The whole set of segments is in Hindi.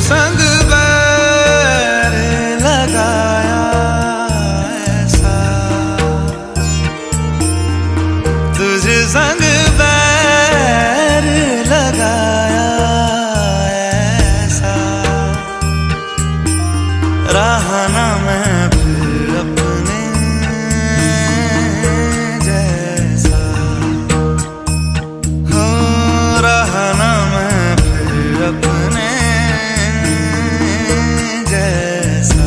संग बैर लगाया ऐसा, तुझ संग बैर लगाया ऐसा, रहा ना मैं फिर अपने जैसा, हो रहा ना मैं फिर अपने जैसा।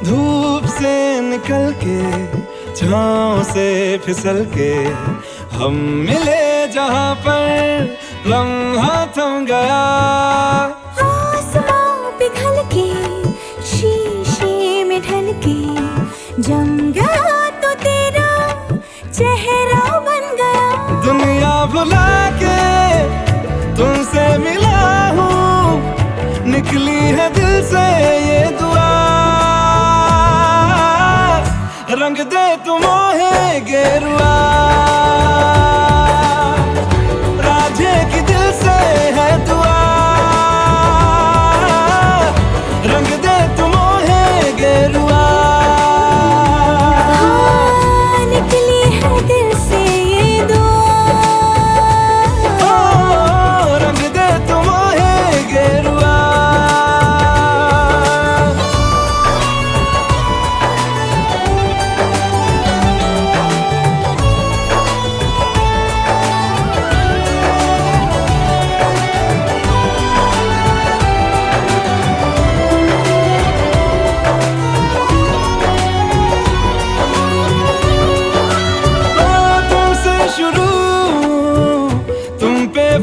धूप से निकल के छाँव से फिसल के हम मिले जहाँ पर लम्हा थम गया। आसमां पिघल के शीशे में ढल के जम गया तो तेरा चेहरा बन गया। दुनिया भुला के तुमसे मिला हूँ, निकली है दिल से ये दुआ, रंग दे तू मोहे गेरुआ। राधे की दिल से है दुआ, रंग दे तू मोहे गेरुआ। हाँ, निकली है दिल से ये दुआ, ओ, रंग दे तू मोहे गेरुआ।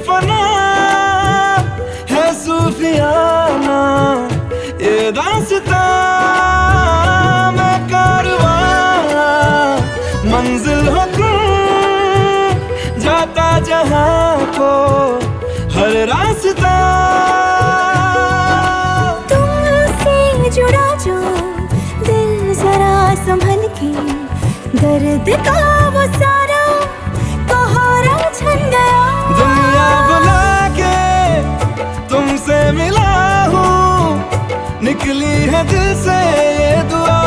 फना है सूफियाना ये दास्तां, मैं कारवां मंजिल हो तुम, जाता जहाँ को हर रास्ता। तुमसे जुड़ा जो दिल जरा संभल के, दर्द का वो सारा कोहरा छन गया। दुनिया बुला के तुमसे मिला हूँ, निकली है दिल से ये दुआ,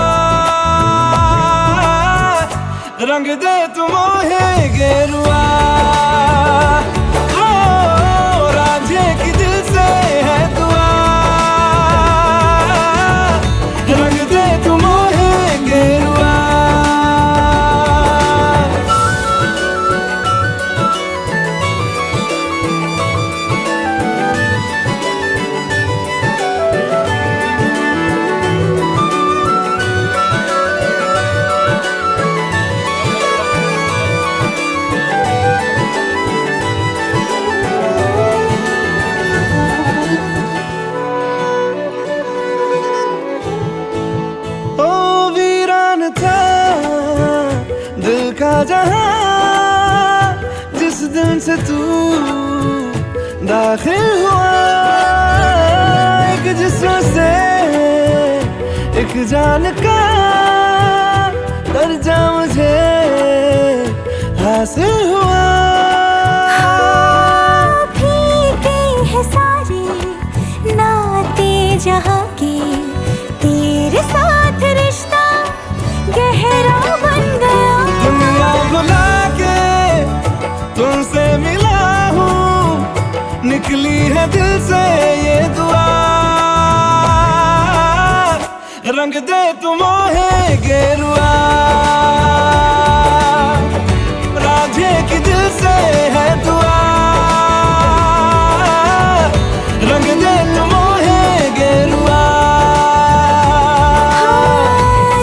रंग दे तू मोहे गेरुआ। ओ, राधे की दिल से है दुआ, रंग दे तू मोहे गेरुआ। दिल का जहां जिस दिन से तू दाखिल हुआ, एक जिस्म से एक जान का दर्जा मुझे हासिल हुआ। फीके हैं सारे नाते जहाँ के, तेरे साथ रिश्ता गहरा बन गया। दुनिया भुला के तुमसे मिला हूँ, निकली है दिल से ये दुआ, रंग दे तू मोहे गेरुआ। राधे की दिल से है दुआ, रंग दे तू मोहे गेरुआ। हाँ,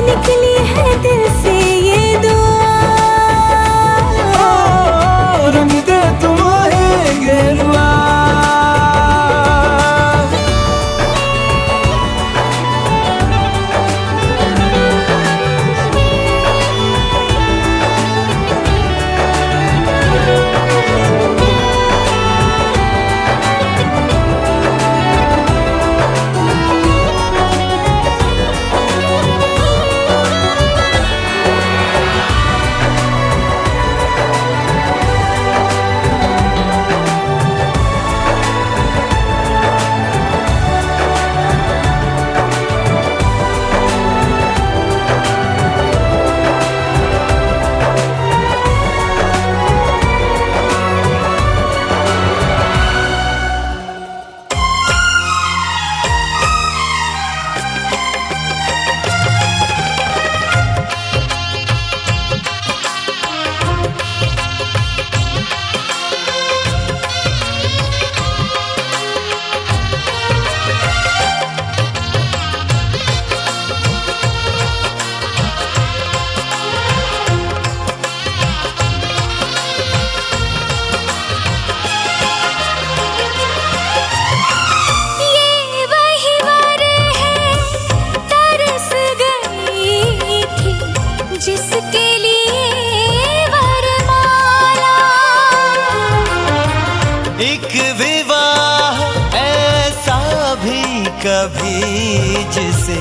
कभी जिसे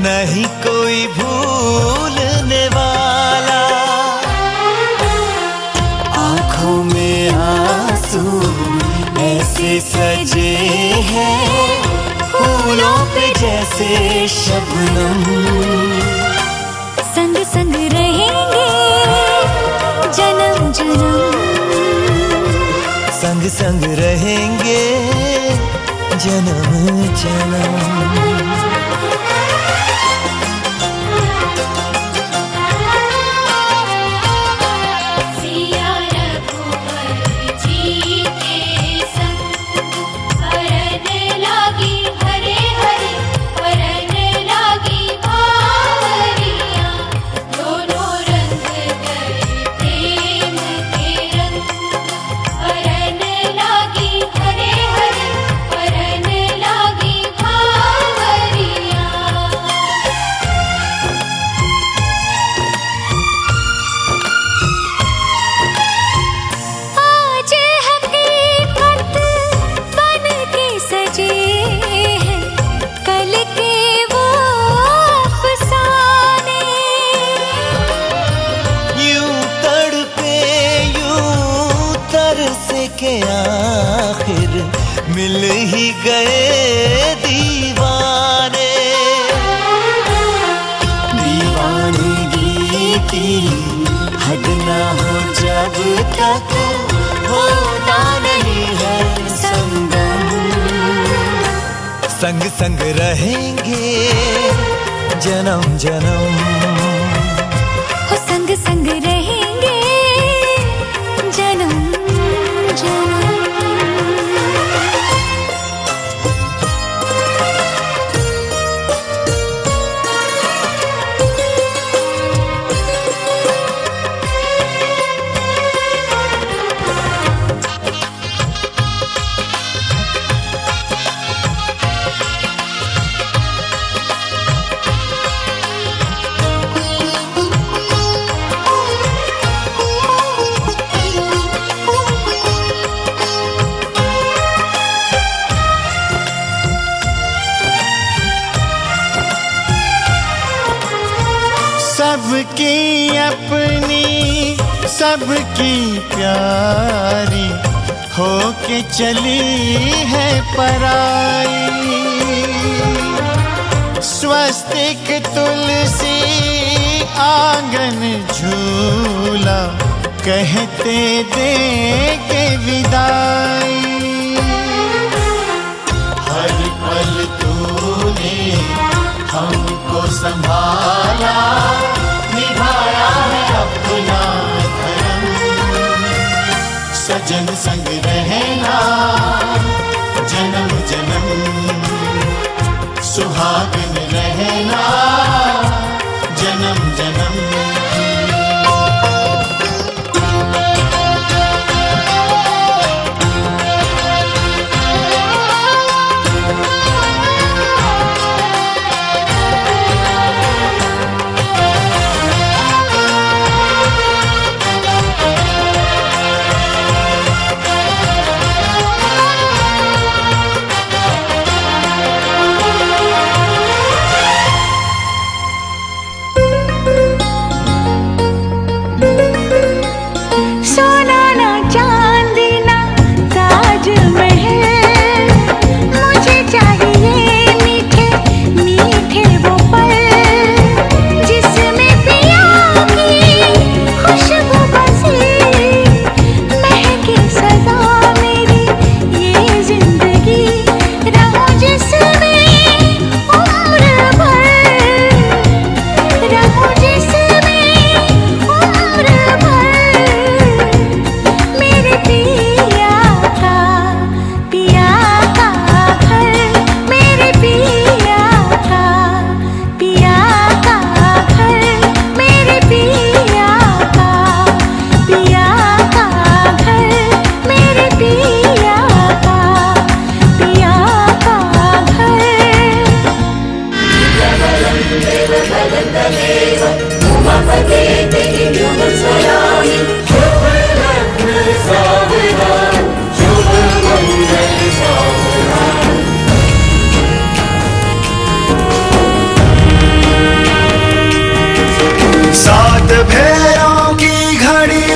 नहीं कोई भूलने वाला। आंखों में आंसू ऐसे सजे हैं फूलों पे जैसे शबनम। संग संग रहेंगे जन्म जन्म, संग संग रहेंगे जन्म जन्म। के आखिर मिल ही गए दीवाने। दीवानगी की हद ना हो जब तक होता नहीं है संगम। संग संग रहेंगे जन्म जन्म, हो संग संग रहेंगे जन्म जन्म। सबकी अपनी सबकी प्यारी होके चली है पराई। स्वस्तिक तुलसी आंगन झूला कहते देंगे विदाई। हर पल तूने हमको संभाला, निभाया है अपना धर्म। सजन संग रहना जन्म जन्म, सुहागन रहना जन्म जन्म।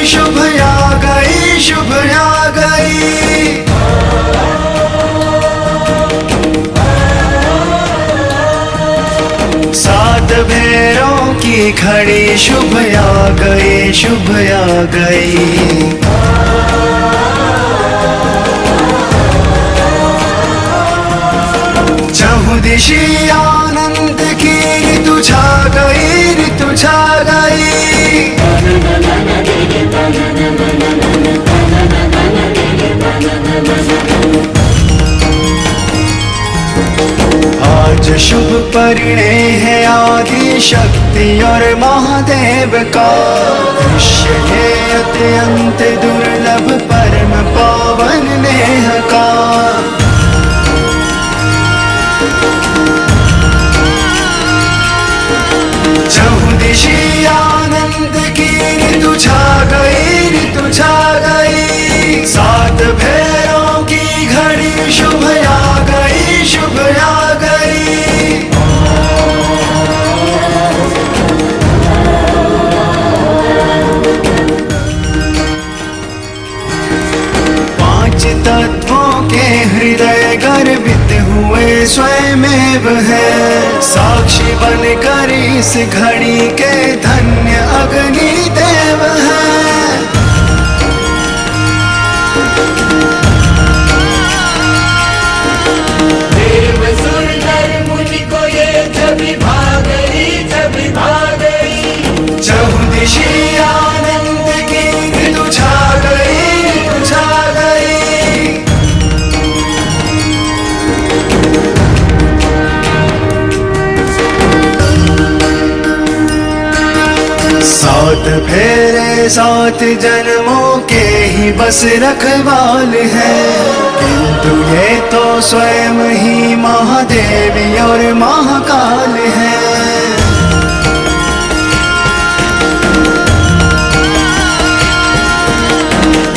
शुभ आ गई, शुभ आ गई। सात भेरों की घड़ी शुभ आ गई, शुभ आ गई। चहुदिशी आनंद की ऋतु छा गई, ऋतु छा गई। आज शुभ परिणय है आदि शक्ति और महादेव का। दृश्य है अत्यंत दुर्लभ परम पावन नेह का। चहुदिशी आनंद की ऋतु छा गई, ऋतु छा गई। सात भेरों की घड़ी शुभ आ गई, शुभ आ गई। पांच तत्वों के हृदय गर्भित हुए स्वयमेव है। साक्षी बनकर इस घड़ी के धन्य अग्नि देव है। देव सुर नर मुनि को ये छवि भा गई, छवि भा गई। चहुदिशी आनंद की ऋतु छा गई, ऋतु छा गई। सात फेरे सात जन्मों के ही बस रखवाल है। किंतु ये तो स्वयं ही महादेवी और महाकाल है।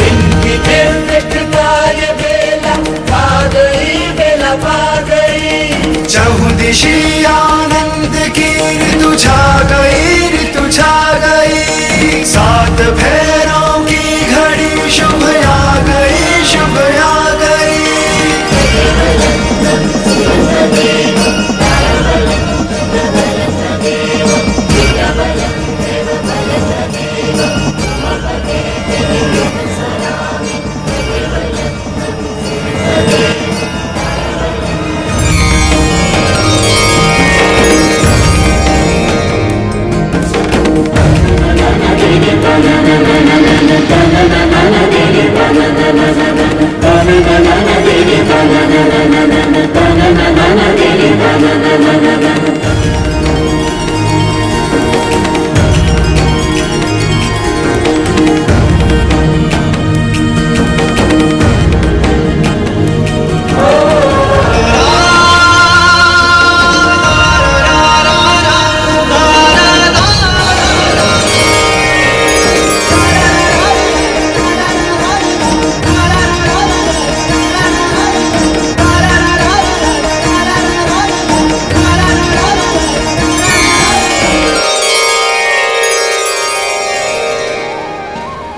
इनकी दिव्य कृपा ये बेला पा गई, बेला पा गई। चहुदिशी आनंद की ऋतु छा गई, ऋतु छा गई। सात भेरों की घड़ी शुभ आ गई, शुभ आ गई।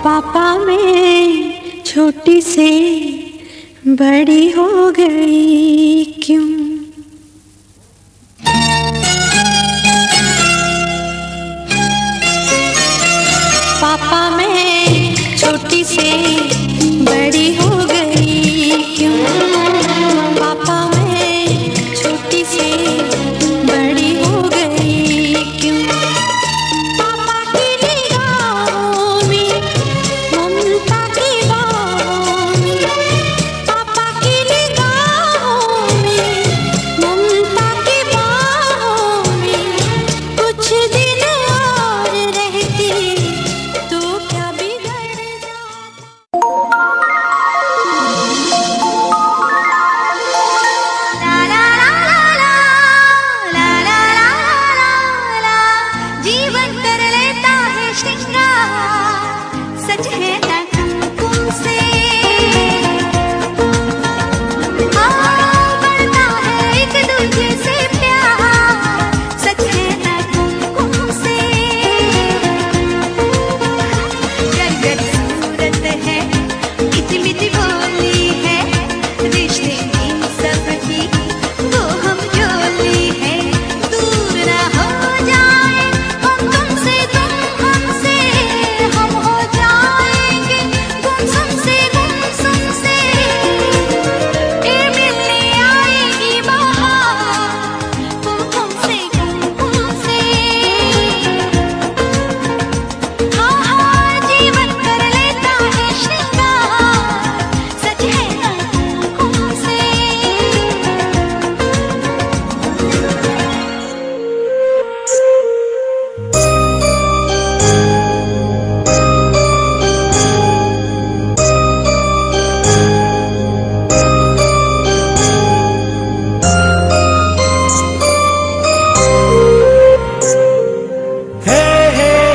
पापा मैं छोटी से बड़ी हो गई क्यों? पापा मैं छोटी से बड़ी हो गई क्यों? पापा मैं छोटी से बड़ी हो गई क्यों? पापा की निगाहों में ममता की बाहों में, पापा की निगाहों में ममता की बाहों में कुछ दिन और रहती तो क्या बिगड़ जाता।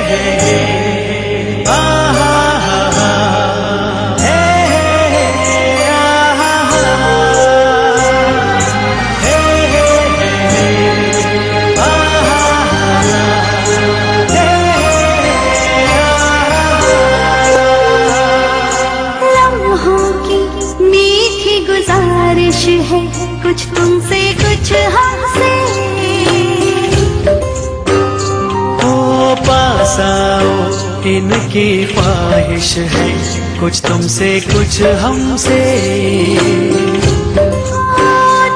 है कुछ तुमसे कुछ हमसे, ओ पास आओ इनकी ख्वाहिश है कुछ तुमसे कुछ हमसे।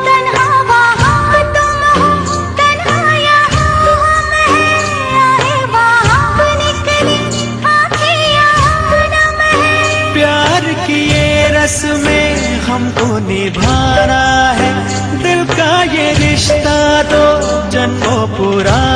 तन्हा वहाँ तुम हो, तन्हा यहाँ हम हैं, आए वहाँ निकली आँखें यहाँ नम है। प्यार की ये रस्में हमको निभाना है, दिल का ये रिश्ता तो जन्मों पुराना